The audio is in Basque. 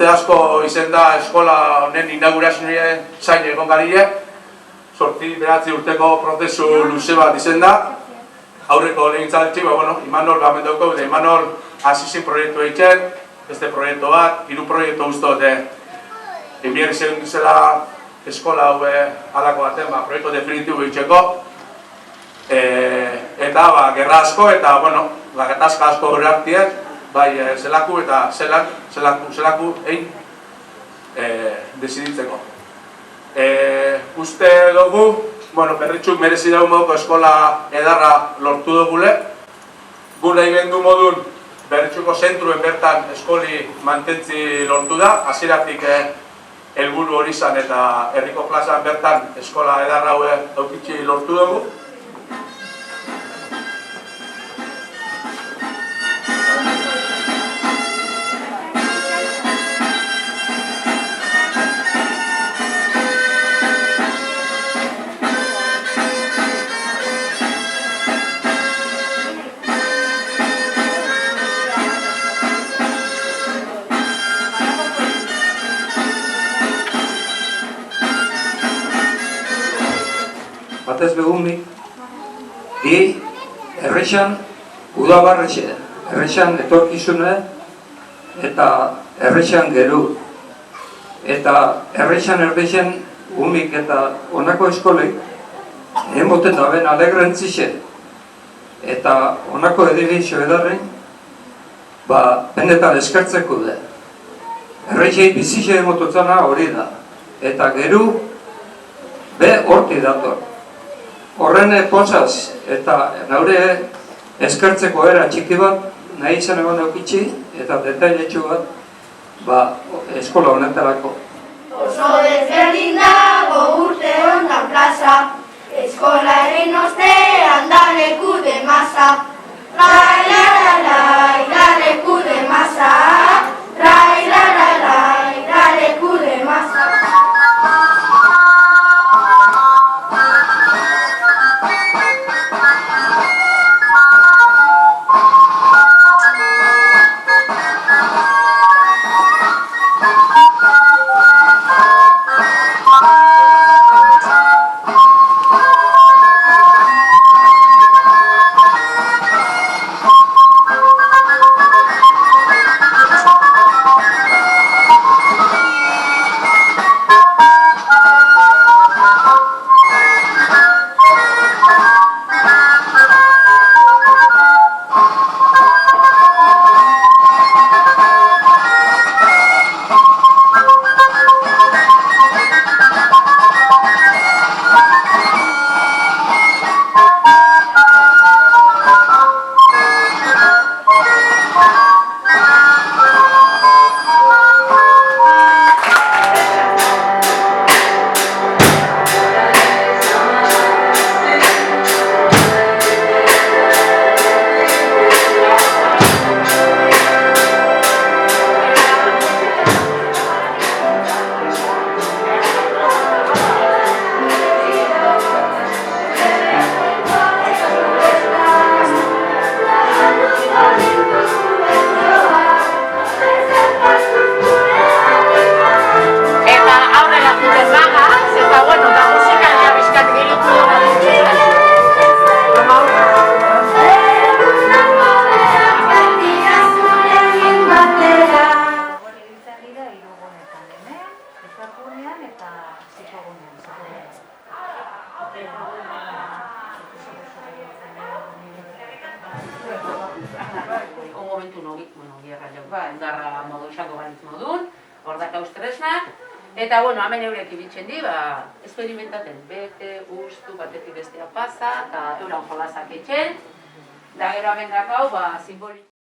urte asko izen da eskola honen inaugurazioa zain egon garile. 8-9 urteko prozesu luze bat izen da. Aurreko legintzaldi, Imanol gamendoko, eta Imanol asizin proiektu egiten, beste proiektu bat, 3 proiektu guztot, Emier izan duzela eskola hau alako baten, proiektu definitibo egiteko. Eta, gerra asko eta, gatazka asko gure hartien, bai zelaku eta zelaku egin desiditzeko. Uste dugu, berritxuk merezi dugu moduko eskola edarra lortu dugule. Gure igendu modun berritxuko zentruen bertan eskoli mantentzi lortu da. Hasieratik helburu hori izan eta herriko plazan bertan eskola edarra hau eukitzi lortu dugu. Batez begumik, di errexan udabarretxe, errexan etorkizune eta errexan geru. Eta errexan erdexen umik eta honako eskolek emoten daben alegrentzixe eta honako edifizio edarren benetan eskertzeko da. Errexei bizixe emotutzana hori da. Eta geru be horti dator. Horren pozaz eta naure eskertzeko era txiki bat nahi izan egon eukitzi eta detailetxo bat eskola honetarako. Oso desberdin dago urte honetan plaza, eskola egin ostean da leku de masa. Rai la la lai, da leku de masa. Rai la la lai, da leku de masa. Endarra modu esango galitz modun, hor dakauz tresna. Eta, hemen eurek ibitzen di, esperimentaten bete, ustu, batetik bestea pasa, eta euran jolazak etxen. Da gero hemen dakau, simboli.